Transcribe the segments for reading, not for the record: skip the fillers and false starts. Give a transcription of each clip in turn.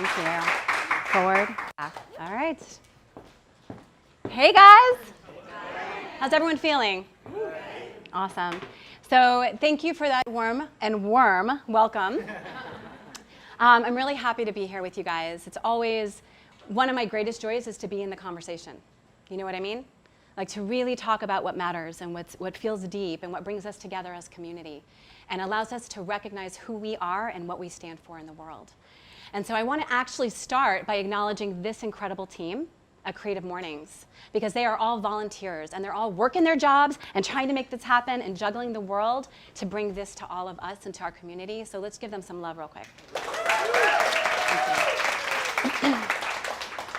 Thank you. Forward, back. All right. Hey guys. How's everyone feeling? Awesome. So thank you for that warm and warm welcome. I'm really happy to be here with you guys. It's always one of my greatest joys is to be in the conversation. You know what I mean? Like to really talk about what matters and what feels deep and what brings us together as community and allows us to recognize who we are and what we stand for in the world. And so I want to actually start by acknowledging this incredible team at Creative Mornings, because they are all volunteers and they're all working their jobs and trying to make this happen and juggling the world to bring this to all of us and to our community. So let's give them some love real quick.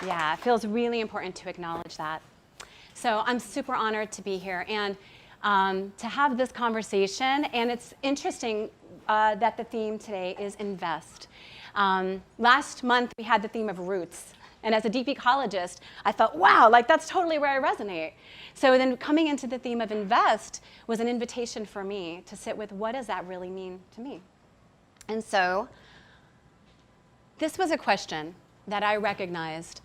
Yeah, it feels really important to acknowledge that. So I'm super honored to be here and to have this conversation. And it's interesting that the theme today is invest. Last month we had the theme of roots. And as a deep ecologist, I thought, wow, like that's totally where I resonate. So then coming into the theme of invest was an invitation for me to sit with what does that really mean to me? And so this was a question that I recognized.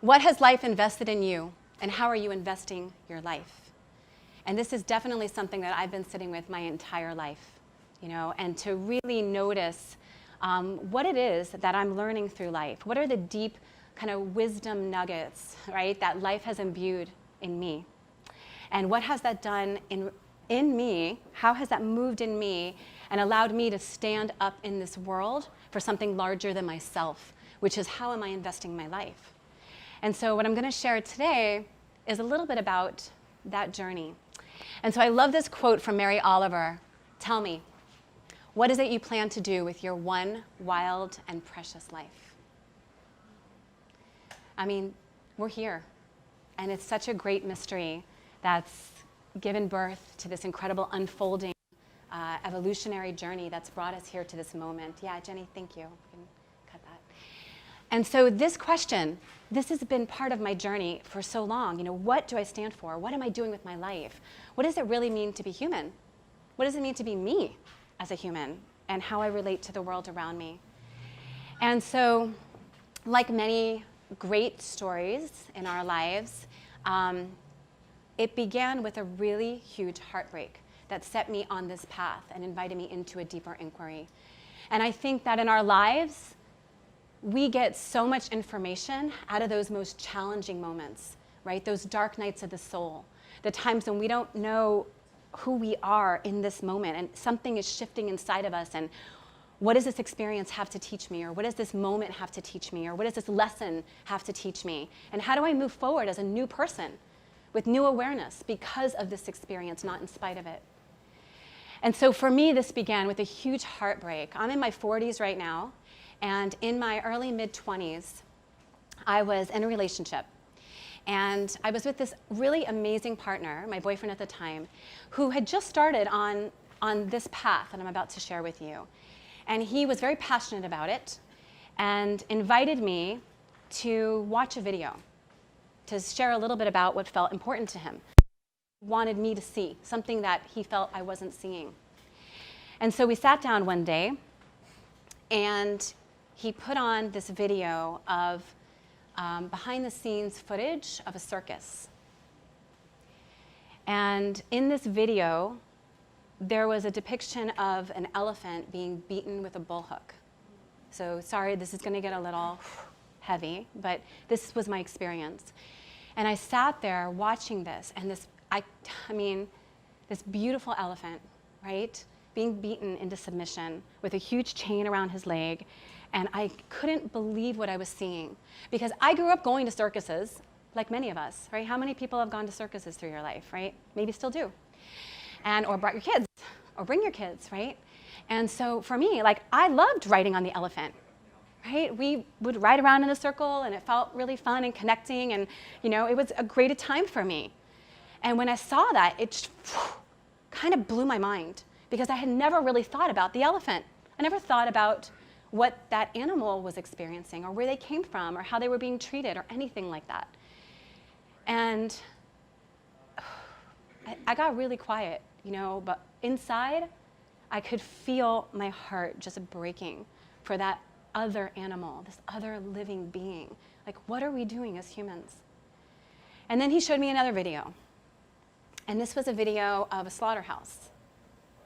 What has life invested in you? And how are you investing your life? And this is definitely something that I've been sitting with my entire life, you know, and to really notice what it is that I'm learning through life. What are the deep kind of wisdom nuggets, right, that life has imbued in me? And what has that done in me? How has that moved in me and allowed me to stand up in this world for something larger than myself, which is how am I investing my life? And so what I'm going to share today is a little bit about that journey. And so I love this quote from Mary Oliver. Tell me, what is it you plan to do with your one wild and precious life? I mean, we're here, and it's such a great mystery that's given birth to this incredible unfolding evolutionary journey that's brought us here to this moment. Yeah, Jenny, thank you. We can cut that. And so this question, this has been part of my journey for so long. You know, what do I stand for? What am I doing with my life? What does it really mean to be human? What does it mean to be me as a human and how I relate to the world around me? And so, like many great stories in our lives, it began with a really huge heartbreak that set me on this path and invited me into a deeper inquiry. And I think that in our lives, we get so much information out of those most challenging moments, right? Those dark nights of the soul, the times when we don't know who we are in this moment and something is shifting inside of us, and what does this experience have to teach me? Or what does this moment have to teach me? Or what does this lesson have to teach me? And how do I move forward as a new person with new awareness because of this experience, not in spite of it? And so for me, this began with a huge heartbreak. I'm in my 40s right now. And in my early mid-20s, I was in a relationship. And I was with this really amazing partner, my boyfriend at the time, who had just started on this path that I'm about to share with you. And he was very passionate about it and invited me to watch a video to share a little bit about what felt important to him. He wanted me to see something that he felt I wasn't seeing. And so we sat down one day and he put on this video of behind the scenes footage of a circus. And in this video, there was a depiction of an elephant being beaten with a bullhook. So sorry, this is going to get a little heavy, but this was my experience. And I sat there watching this, and this beautiful elephant, right, being beaten into submission with a huge chain around his leg, and I couldn't believe what I was seeing. Because I grew up going to circuses, like many of us, right? How many people have gone to circuses through your life, right? Maybe still do. Or brought your kids, or bring your kids, right? And so for me, like, I loved riding on the elephant, right? We would ride around in a circle, and it felt really fun and connecting, and you know, it was a great time for me. And when I saw that, it just kind of blew my mind, because I had never really thought about the elephant. I never thought about what that animal was experiencing, or where they came from, or how they were being treated, or anything like that. And I got really quiet, you know, but inside, I could feel my heart just breaking for that other animal, this other living being. Like, what are we doing as humans? And then he showed me another video. And this was a video of a slaughterhouse.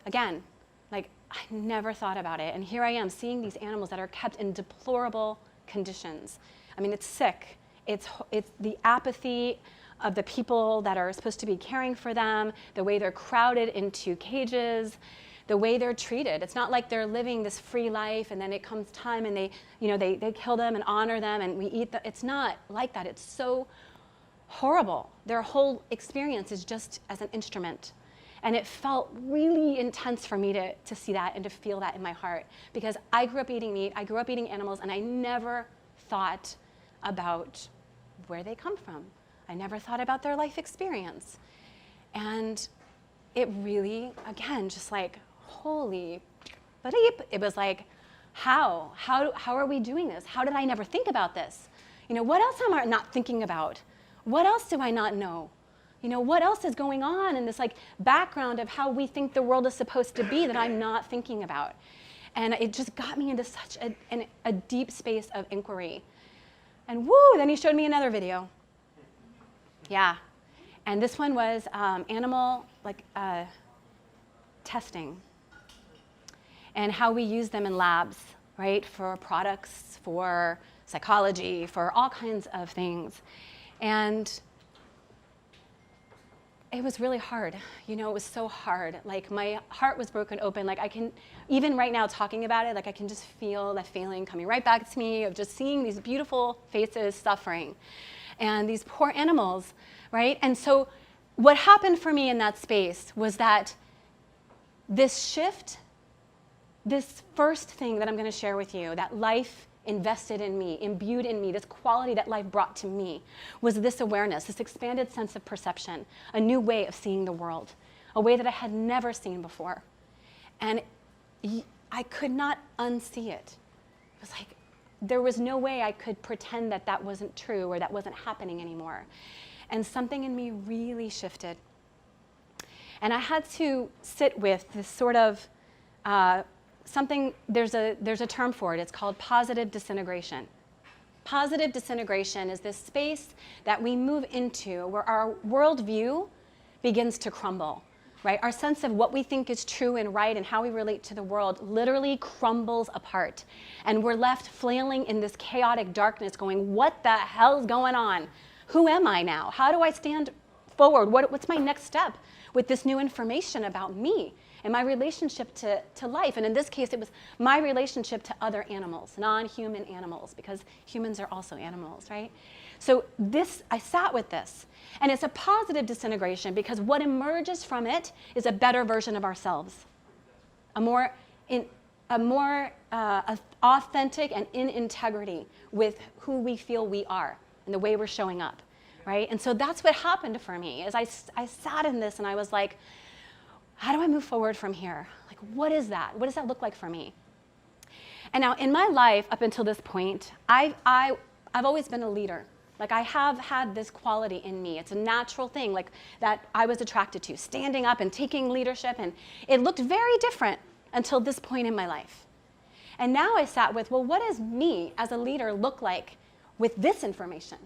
Again, like, I never thought about it. And here I am seeing these animals that are kept in deplorable conditions. I mean, it's sick. It's the apathy of the people that are supposed to be caring for them, the way they're crowded into cages, the way they're treated. It's not like they're living this free life and then it comes time and they kill them and honor them and we eat them. It's not like that. It's so horrible. Their whole experience is just as an instrument. And it felt really intense for me to see that and to feel that in my heart, because I grew up eating meat, I grew up eating animals, and I never thought about where they come from. I never thought about their life experience. And it really, again, just like, holy bleep. It was like, how are we doing this? How did I never think about this? You know, what else am I not thinking about? What else do I not know? You know, what else is going on in this like background of how we think the world is supposed to be that I'm not thinking about? And it just got me into such a deep space of inquiry. And woo, then he showed me another video. Yeah. And this one was animal testing and how we use them in labs, right? For products, for psychology, for all kinds of things. And it was really hard. You know, it was so hard. Like, my heart was broken open. Like, I can, even right now talking about it, like, I can just feel that feeling coming right back to me of just seeing these beautiful faces suffering and these poor animals, right? And so what happened for me in that space was that this shift, this first thing that I'm going to share with you, that life invested in me, imbued in me, this quality that life brought to me, was this awareness, this expanded sense of perception, a new way of seeing the world, a way that I had never seen before. And I could not unsee it. It was like, there was no way I could pretend that that wasn't true or that wasn't happening anymore. And something in me really shifted. And I had to sit with this sort of something, there's a term for it. It's called positive disintegration. Positive disintegration is this space that we move into where our worldview begins to crumble, right? Our sense of what we think is true and right and how we relate to the world literally crumbles apart. And we're left flailing in this chaotic darkness going, what the hell's going on? Who am I now? How do I stand forward? What's my next step with this new information about me and my relationship to life? And in this case, it was my relationship to other animals, non-human animals, because humans are also animals, right? So I sat with this, and it's a positive disintegration because what emerges from it is a better version of ourselves, a more authentic and in integrity with who we feel we are and the way we're showing up, right? And so that's what happened for me, is I sat in this and I was like, how do I move forward from here? Like, what is that? What does that look like for me? And now in my life, up until this point, I've always been a leader. Like, I have had this quality in me. It's a natural thing, like, that I was attracted to, standing up and taking leadership. And it looked very different until this point in my life. And now I sat with, well, what does me as a leader look like with this information?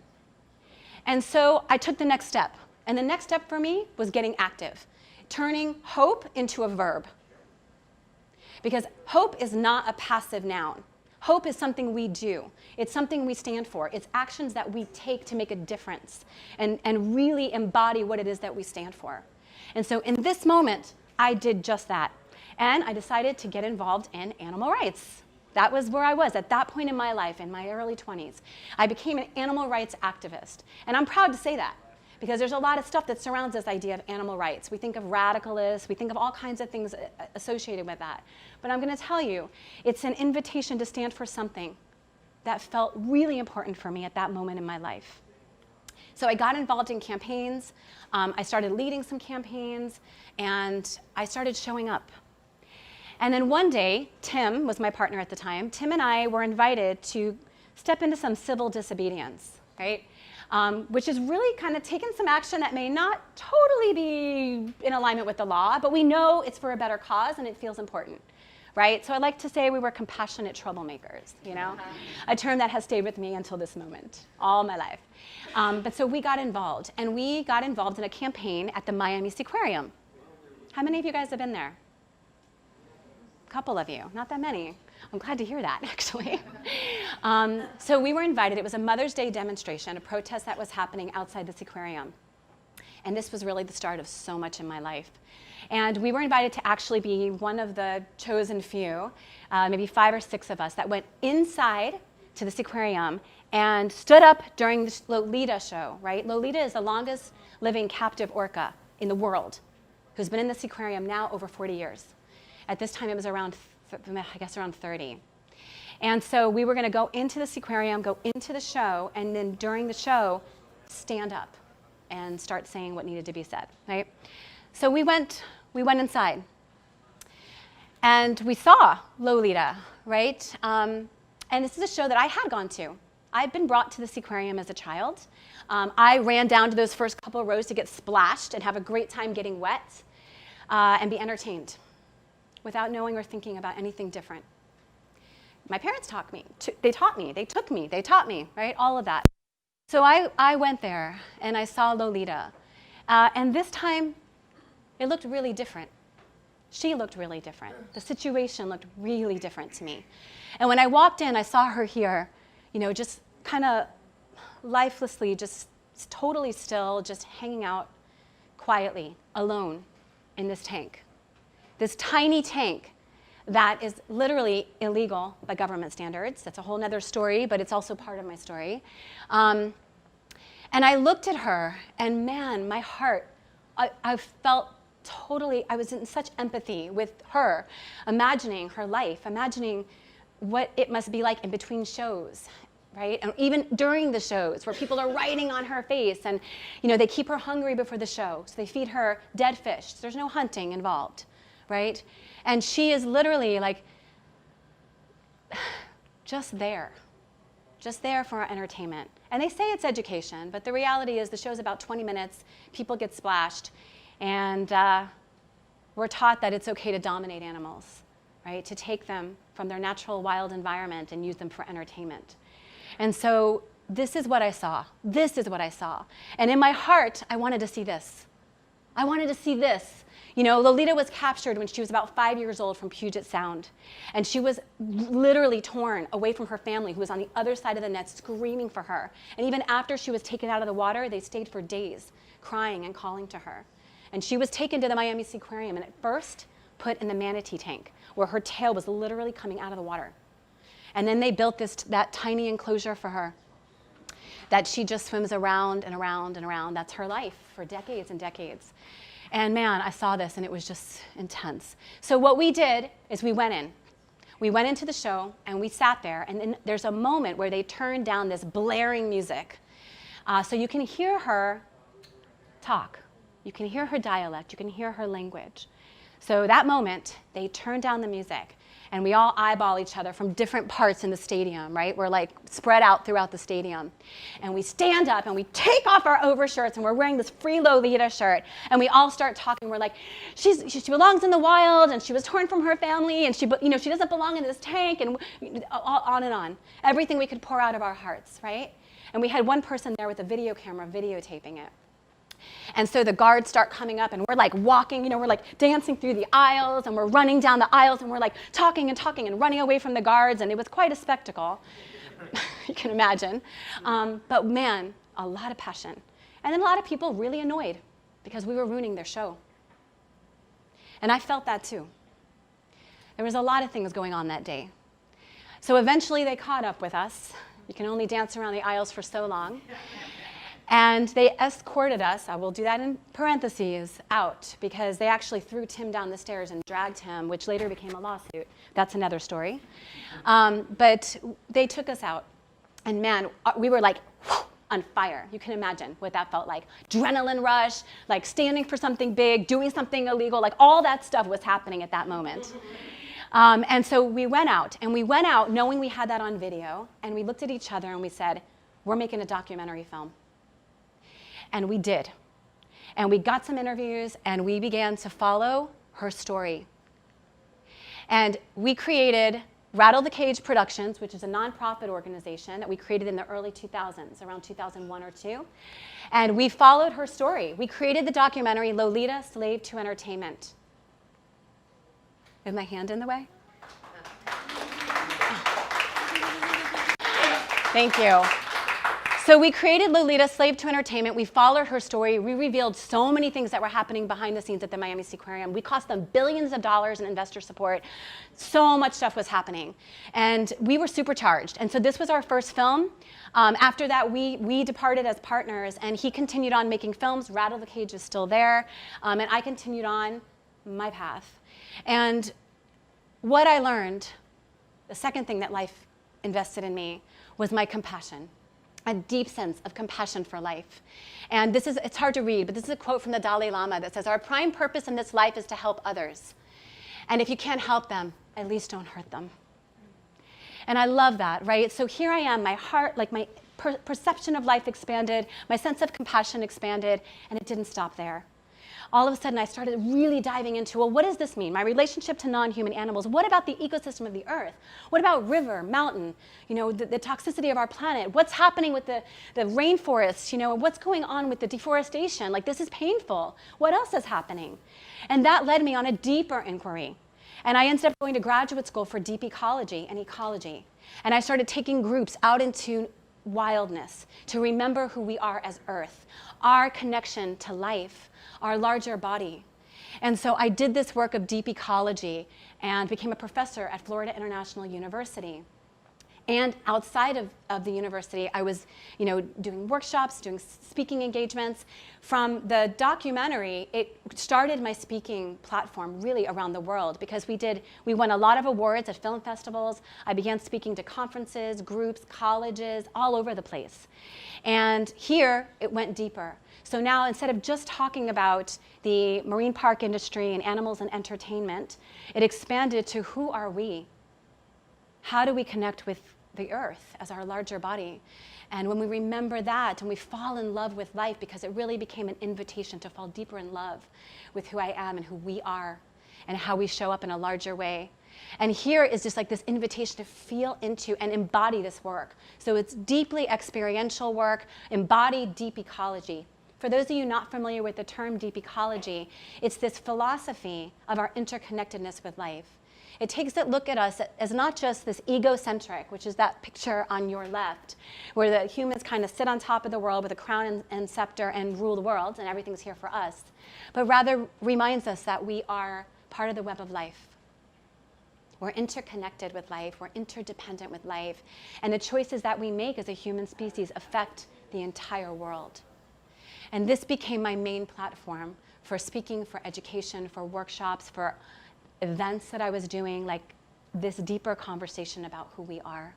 And so I took the next step. And the next step for me was getting active, turning hope into a verb. Because hope is not a passive noun. Hope is something we do. It's something we stand for. It's actions that we take to make a difference and really embody what it is that we stand for. And so in this moment, I did just that. And I decided to get involved in animal rights. That was where I was at that point in my life, in my early 20s. I became an animal rights activist. And I'm proud to say that, because there's a lot of stuff that surrounds this idea of animal rights. We think of radicalists, we think of all kinds of things associated with that. But I'm going to tell you, it's an invitation to stand for something that felt really important for me at that moment in my life. So I got involved in campaigns, I started leading some campaigns, and I started showing up. And then one day, Tim was my partner at the time, Tim and I were invited to step into some civil disobedience, right? Which is really kind of taking some action that may not totally be in alignment with the law, but we know it's for a better cause and it feels important, right? So I like to say we were compassionate troublemakers, a term that has stayed with me until this moment, all my life. But so we got involved, and we got involved in a campaign at the Miami Aquarium. How many of you guys have been there? A couple of you, not that many. I'm glad to hear that, actually. So we were invited. It was a Mother's Day demonstration, a protest that was happening outside this aquarium. And this was really the start of so much in my life. And we were invited to actually be one of the chosen few, maybe 5 or 6 of us, that went inside to this aquarium and stood up during the Lolita show, right? Lolita is the longest living captive orca in the world, who's been in this aquarium now over 40 years. At this time, it was around 30. And so we were going to go into this aquarium, go into the show, and then during the show, stand up and start saying what needed to be said, right? So we went inside, and we saw Lolita, right? And this is a show that I had gone to. I'd been brought to this aquarium as a child. I ran down to those first couple of rows to get splashed and have a great time getting wet and be entertained without knowing or thinking about anything different. My parents taught me. They taught me. They took me. They taught me, right? All of that. So I went there, and I saw Lolita. And this time, it looked really different. She looked really different. The situation looked really different to me. And when I walked in, I saw her here, just kind of lifelessly, just totally still, just hanging out quietly, alone in this tank. This tiny tank that is literally illegal by government standards. That's a whole nother story, but it's also part of my story. And I looked at her, and man, my heart, I felt totally, I was in such empathy with her, imagining her life, imagining what it must be like in between shows, right? And even during the shows where people are writing on her face, and they keep her hungry before the show, so they feed her dead fish. So there's no hunting involved, right? And she is literally like just there for our entertainment. And they say it's education, but the reality is the show's about 20 minutes, people get splashed, and we're taught that it's okay to dominate animals, right? To take them from their natural wild environment and use them for entertainment. And so this is what I saw. This is what I saw. And in my heart, I wanted to see this. I wanted to see this. Lolita was captured when she was about 5 years old from Puget Sound. And she was literally torn away from her family, who was on the other side of the net screaming for her. And even after she was taken out of the water, they stayed for days crying and calling to her. And she was taken to the Miami Aquarium and at first put in the manatee tank, where her tail was literally coming out of the water. And then they built that tiny enclosure for her that she just swims around and around and around. That's her life for decades and decades. And man, I saw this, and it was just intense. So what we did is we went in. We went into the show, and we sat there, and then there's a moment where they turned down this blaring music. So you can hear her talk. You can hear her dialect. You can hear her language. So that moment, they turned down the music, and we all eyeball each other from different parts in the stadium, right? We're like spread out throughout the stadium. And we stand up and we take off our overshirts, and we're wearing this Free Lolita shirt, and we all start talking. We're like, she belongs in the wild, and she was torn from her family, and she doesn't belong in this tank, and on and on. Everything we could pour out of our hearts, right? And we had one person there with a video camera videotaping it. And so the guards start coming up, and we're like walking, we're like dancing through the aisles, and we're running down the aisles, and we're like talking and running away from the guards, and it was quite a spectacle, you can imagine. But man, a lot of passion. And then a lot of people really annoyed because we were ruining their show. And I felt that too. There was a lot of things going on that day. So eventually they caught up with us. You can only dance around the aisles for so long. And they escorted us, I will do that in parentheses, out, because they actually threw Tim down the stairs and dragged him, which later became a lawsuit. That's another story. But they took us out, and man, we were like on fire. You can imagine what that felt like. Adrenaline rush, like standing for something big, doing something illegal, like all that stuff was happening at that moment. And so we went out knowing we had that on video, and we looked at each other and we said, we're making a documentary film. And we did. And we got some interviews, and we began to follow her story. And we created Rattle the Cage Productions, which is a nonprofit organization that we created in the early 2000s, around 2001 or 2. And we followed her story. We created the documentary Lolita, Slave to Entertainment. Is my hand in the way? Thank you. So we created Lolita, Slave to Entertainment. We followed her story. We revealed so many things that were happening behind the scenes at the Miami Sea Aquarium. We cost them billions of dollars in investor support. So much stuff was happening. And we were supercharged. And so this was our first film. After that, we departed as partners, and he continued on making films. Rattle the Cage is still there. And I continued on my path. And what I learned, the second thing that life invested in me, was my compassion. A deep sense of compassion for life. And it's hard to read, but this is a quote from the Dalai Lama that says, "Our prime purpose in this life is to help others. And if you can't help them, at least don't hurt them." And I love that, right? So here I am, my heart, like my perception of life expanded, my sense of compassion expanded, and it didn't stop there. All of a sudden, I started really diving into, well, what does this mean? My relationship to non-human animals. What about the ecosystem of the earth? What about river, mountain, the toxicity of our planet? What's happening with the rainforests? What's going on with the deforestation? Like, this is painful. What else is happening? And that led me on a deeper inquiry. And I ended up going to graduate school for deep ecology and ecology. And I started taking groups out into wildness to remember who we are as Earth, our connection to life, our larger body. And so I did this work of deep ecology and became a professor at Florida International University. And outside of the university, I was, doing workshops, doing speaking engagements. From the documentary, it started my speaking platform really around the world, because we won a lot of awards at film festivals. I began speaking to conferences, groups, colleges, all over the place. And here, it went deeper. So now, instead of just talking about the marine park industry and animals and entertainment, it expanded to who are we? How do we connect with the earth as our larger body? And when we remember that and we fall in love with life, because it really became an invitation to fall deeper in love with who I am and who we are and how we show up in a larger way. And here is just like this invitation to feel into and embody this work. So it's deeply experiential work, embodied deep ecology. For those of you not familiar with the term deep ecology, it's this philosophy of our interconnectedness with life. It takes a look at us as not just this egocentric, which is that picture on your left, where the humans kind of sit on top of the world with a crown and scepter and rule the world, and everything's here for us, but rather reminds us that we are part of the web of life. We're interconnected with life, we're interdependent with life, and the choices that we make as a human species affect the entire world. And this became my main platform for speaking, for education, for workshops, for events that I was doing, like this deeper conversation about who we are.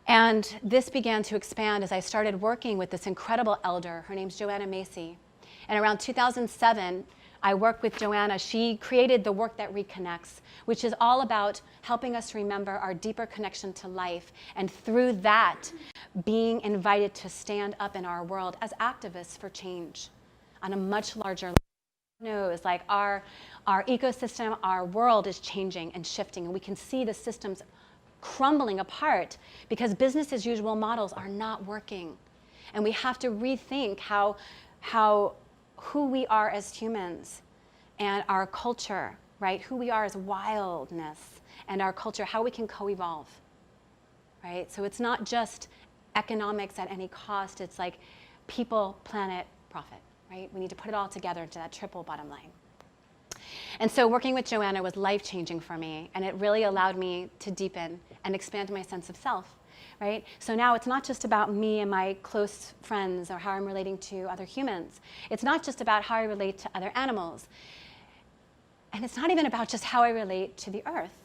And this began to expand as I started working with this incredible elder. Her name's Joanna Macy. And around 2007, I worked with Joanna. She created the work that reconnects, which is all about helping us remember our deeper connection to life, and through that, being invited to stand up in our world as activists for change on a much larger level. Knows, like our ecosystem, our world is changing and shifting, and we can see the systems crumbling apart because business as usual models are not working. And we have to rethink who we are as humans and our culture, right? Who we are as wildness and our culture, how we can co-evolve, right? So it's not just economics at any cost, it's like people, planet, profit. Right? We need to put it all together into that triple bottom line. And so working with Joanna was life-changing for me, and it really allowed me to deepen and expand my sense of self, right? So now it's not just about me and my close friends or how I'm relating to other humans. It's not just about how I relate to other animals. And it's not even about just how I relate to the earth,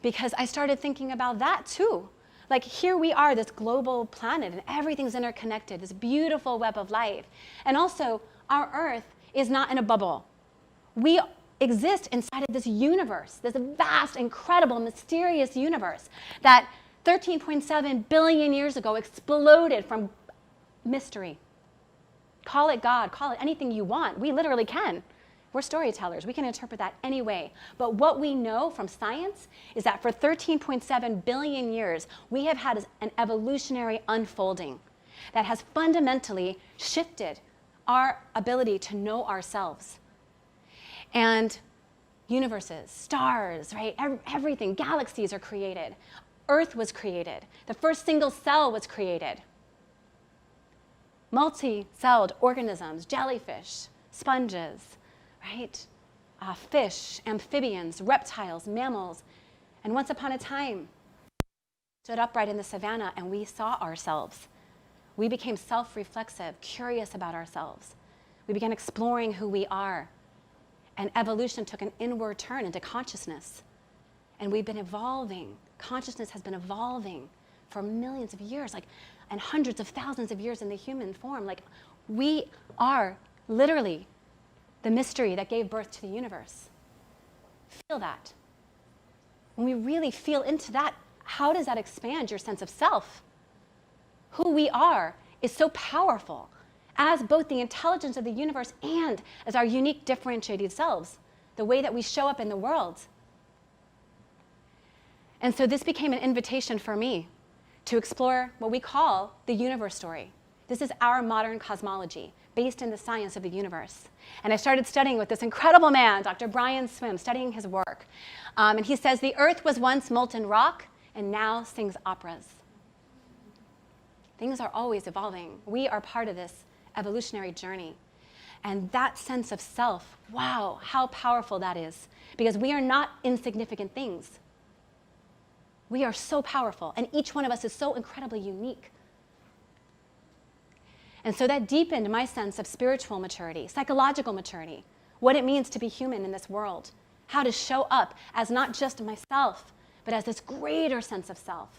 because I started thinking about that too. Like, here we are, this global planet, and everything's interconnected, this beautiful web of life. And also, our Earth is not in a bubble. We exist inside of this universe, this vast, incredible, mysterious universe that 13.7 billion years ago exploded from mystery. Call it God, call it anything you want. We literally can, We're storytellers. We can interpret that any way. But what we know from science is that for 13.7 billion years, we have had an evolutionary unfolding that has fundamentally shifted our ability to know ourselves. And universes, stars, right? Everything, galaxies are created. Earth was created. The first single cell was created. Multi-celled organisms, jellyfish, sponges, right? Fish, amphibians, reptiles, mammals. And once upon a time, stood upright in the savannah and we saw ourselves. We became self-reflexive, curious about ourselves. We began exploring who we are. And evolution took an inward turn into consciousness. And we've been evolving. Consciousness has been evolving for millions of years, and hundreds of thousands of years in the human form. We are literally the mystery that gave birth to the universe. Feel that. When we really feel into that, how does that expand your sense of self? Who we are is so powerful as both the intelligence of the universe and as our unique differentiated selves, the way that we show up in the world. And so this became an invitation for me to explore what we call the universe story. This is our modern cosmology, based in the science of the universe. And I started studying with this incredible man, Dr. Brian Swim, studying his work. And he says, the earth was once molten rock and now sings operas. Things are always evolving. We are part of this evolutionary journey. And that sense of self, wow, how powerful that is. Because we are not insignificant things. We are so powerful, and each one of us is so incredibly unique. And so that deepened my sense of spiritual maturity, psychological maturity, what it means to be human in this world, how to show up as not just myself, but as this greater sense of self,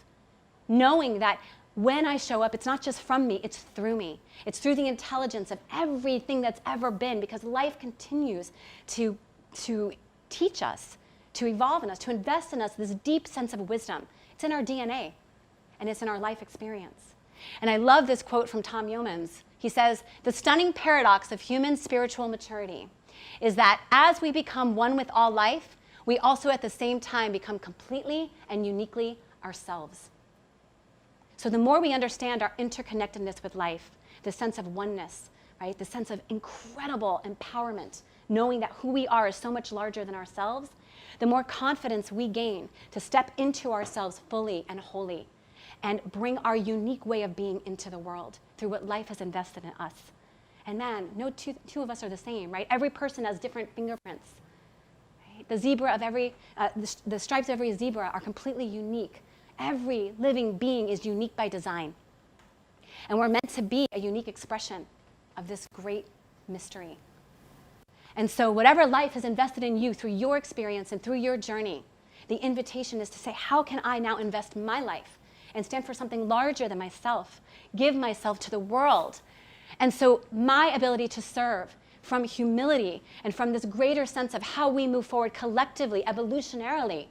knowing that when I show up, it's not just from me, it's through me. It's through the intelligence of everything that's ever been, because life continues to teach us, to evolve in us, to invest in us this deep sense of wisdom. It's in our DNA, and it's in our life experience. And I love this quote from Tom Yeomans. He says, the stunning paradox of human spiritual maturity is that as we become one with all life, we also at the same time become completely and uniquely ourselves. So the more we understand our interconnectedness with life, the sense of oneness, right? The sense of incredible empowerment, knowing that who we are is so much larger than ourselves, the more confidence we gain to step into ourselves fully and wholly and bring our unique way of being into the world through what life has invested in us. And man, no two of us are the same, right? Every person has different fingerprints. Right? The stripes of every zebra are completely unique. Every living being is unique by design. And we're meant to be a unique expression of this great mystery. And so whatever life has invested in you through your experience and through your journey, the invitation is to say, how can I now invest my life and stand for something larger than myself, give myself to the world? And so my ability to serve from humility and from this greater sense of how we move forward collectively, evolutionarily,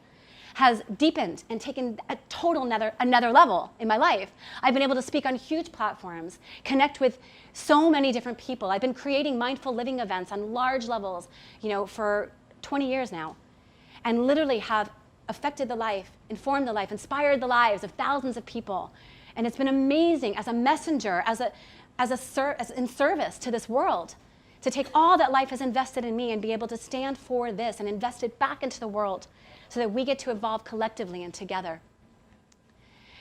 has deepened and taken a total another level in my life. I've been able to speak on huge platforms, connect with so many different people. I've been creating mindful living events on large levels, for 20 years now, and literally have affected the life, informed the life, inspired the lives of thousands of people. And it's been amazing as a messenger, as in service to this world, to take all that life has invested in me and be able to stand for this and invest it back into the world so that we get to evolve collectively and together.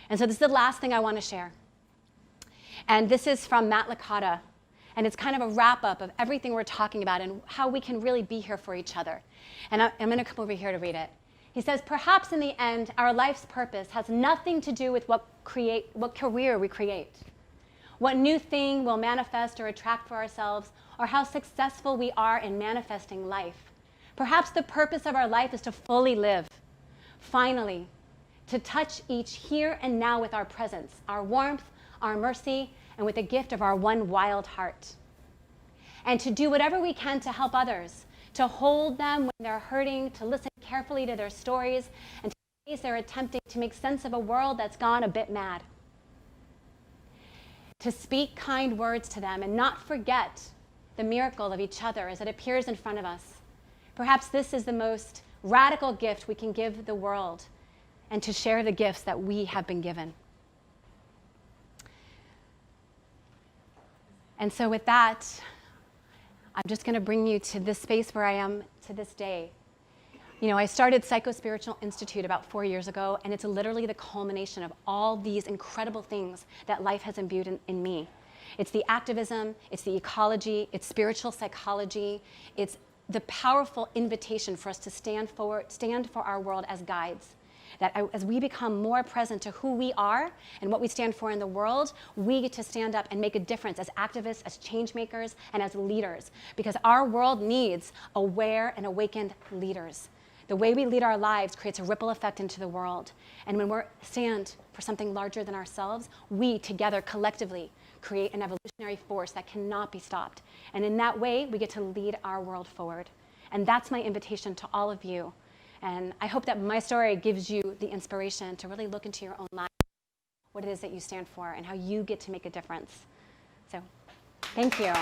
And so this is the last thing I want to share. And this is from Matt Licata. And it's kind of a wrap-up of everything we're talking about and how we can really be here for each other. And I'm going to come over here to read it. He says, perhaps in the end, our life's purpose has nothing to do with what career we create, what new thing we'll manifest or attract for ourselves, or how successful we are in manifesting life. Perhaps the purpose of our life is to fully live. Finally, to touch each here and now with our presence, our warmth, our mercy, and with the gift of our one wild heart. And to do whatever we can to help others, to hold them when they're hurting, to listen carefully to their stories, and to ways they're attempting to make sense of a world that's gone a bit mad. To speak kind words to them and not forget the miracle of each other as it appears in front of us. Perhaps this is the most radical gift we can give the world, and to share the gifts that we have been given. And so with that, I'm just going to bring you to this space where I am to this day. You know, I started Psychospiritual Institute about 4 years ago, and it's literally the culmination of all these incredible things that life has imbued in me. It's the activism, it's the ecology, it's spiritual psychology, it's the powerful invitation for us to stand for our world as guides. That as we become more present to who we are and what we stand for in the world, we get to stand up and make a difference as activists, as change makers, and as leaders. Because our world needs aware and awakened leaders. The way we lead our lives creates a ripple effect into the world. And when we stand for something larger than ourselves, we together collectively create an evolutionary force that cannot be stopped. And in that way, we get to lead our world forward. And that's my invitation to all of you. And I hope that my story gives you the inspiration to really look into your own life, what it is that you stand for, and how you get to make a difference. So, thank you.